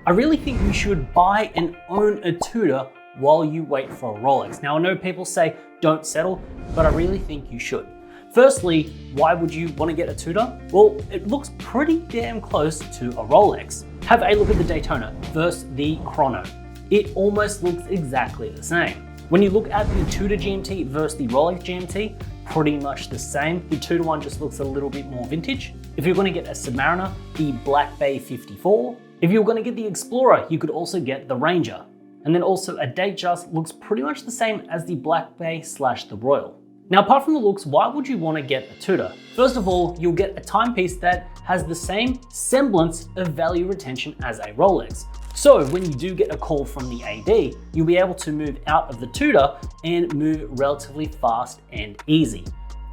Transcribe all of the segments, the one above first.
I really think you should buy and own a Tudor while you wait for a Rolex. Now I know people say don't settle, but I really think you should. Firstly, why would you want to get a Tudor? Well, it looks pretty damn close to a Rolex. Have a look at the Daytona versus the Chrono. It almost looks exactly the same. When you look at the Tudor GMT versus the Rolex GMT, pretty much the same. The Tudor one just looks a little bit more vintage. If you're going to get a Submariner, the Black Bay 54. If you're going to get the Explorer, you could also get the Ranger. And then also a Datejust looks pretty much the same as the Black Bay / the Royal. Now, apart from the looks, why would you want to get a Tudor? First of all, you'll get a timepiece that has the same semblance of value retention as a Rolex. So when you do get a call from the AD, you'll be able to move out of the Tudor and move relatively fast and easy.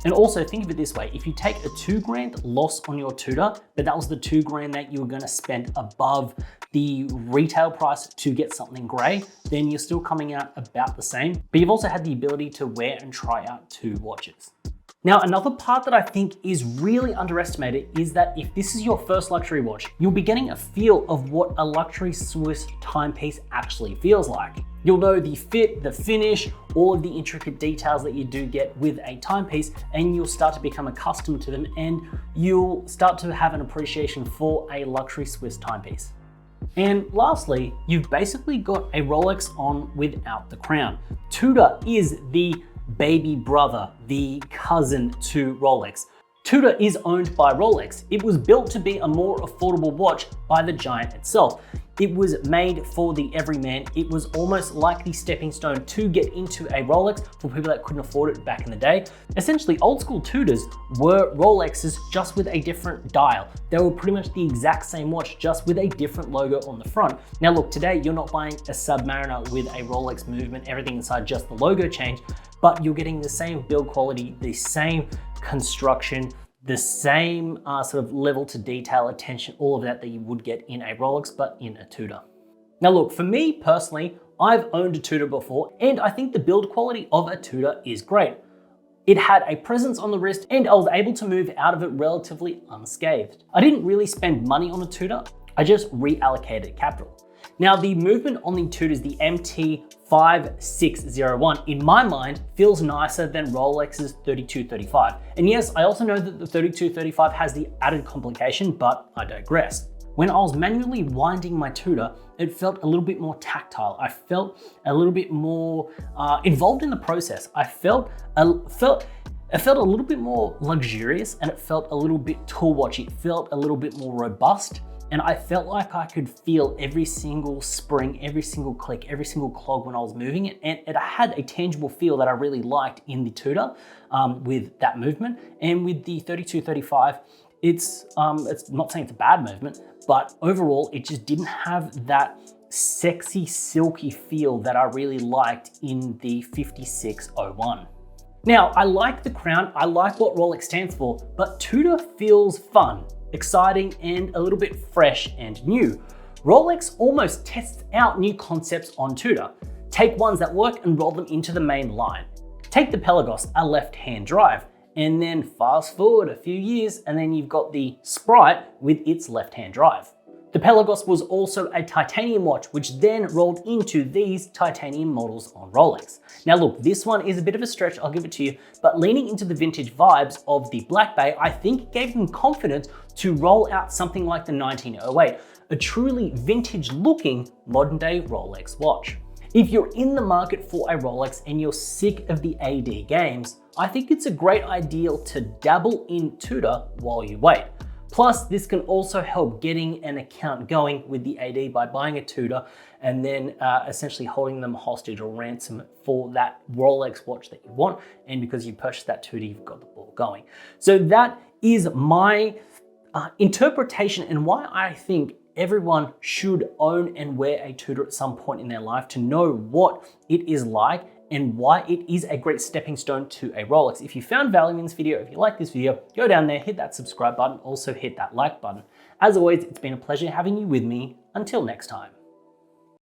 And also think of it this way, if you take a $2,000 loss on your Tudor, but that was the $2,000 that you were gonna spend above the retail price to get something gray, then you're still coming out about the same, but you've also had the ability to wear and try out 2 watches. Now, another part that I think is really underestimated is that if this is your first luxury watch, you'll be getting a feel of what a luxury Swiss timepiece actually feels like. You'll know the fit, the finish, all of the intricate details that you do get with a timepiece, and you'll start to become accustomed to them, and you'll start to have an appreciation for a luxury Swiss timepiece. And lastly, you've basically got a Rolex on without the crown. Tudor is the baby brother, the cousin to Rolex. Tudor is owned by Rolex. It was built to be a more affordable watch by the giant itself. It was made for the everyman. It was almost like the stepping stone to get into a Rolex for people that couldn't afford it back in the day. Essentially, old school Tudors were Rolexes just with a different dial. They were pretty much the exact same watch, just with a different logo on the front. Now look, today you're not buying a Submariner with a Rolex movement, everything inside, just the logo change, but you're getting the same build quality, the same construction, the same sort of level to detail, attention, all of that you would get in a Rolex, but in a Tudor. Now look, for me personally, I've owned a Tudor before, and I think the build quality of a Tudor is great. It had a presence on the wrist, and I was able to move out of it relatively unscathed. I didn't really spend money on a Tudor, I just reallocated capital. Now, the movement on the Tudors, the MT5601, in my mind, feels nicer than Rolex's 3235. And yes, I also know that the 3235 has the added complication, but I digress. When I was manually winding my Tudor, it felt a little bit more tactile. I felt a little bit more involved in the process. It felt a little bit more luxurious, and it felt a little bit tool watchy. It felt a little bit more robust. And I felt like I could feel every single spring, every single click, every single clog when I was moving it. And it had a tangible feel that I really liked in the Tudor with that movement. And with the 3235, it's not saying it's a bad movement, but overall, it just didn't have that sexy, silky feel that I really liked in the 5601. Now, I like the crown, I like what Rolex stands for, but Tudor feels fun, exciting, and a little bit fresh and new. Rolex almost tests out new concepts on Tudor. Take ones that work and roll them into the main line. Take the Pelagos, a left-hand drive, and then fast forward a few years, and then you've got the Sprite with its left-hand drive. The Pelagos was also a titanium watch, which then rolled into these titanium models on Rolex. Now look, this one is a bit of a stretch, I'll give it to you, but leaning into the vintage vibes of the Black Bay, I think gave them confidence to roll out something like the 1908, a truly vintage looking modern day Rolex watch. If you're in the market for a Rolex and you're sick of the AD games, I think it's a great idea to dabble in Tudor while you wait. Plus, this can also help getting an account going with the AD by buying a Tudor and then essentially holding them hostage or ransom for that Rolex watch that you want. And because you purchased that Tudor, you've got the ball going. So that is my interpretation and why I think everyone should own and wear a Tudor at some point in their life to know what it is like and why it is a great stepping stone to a Rolex. If you found value in this video, if you like this video, go down there, hit that subscribe button, also hit that like button. As always, it's been a pleasure having you with me. Until next time.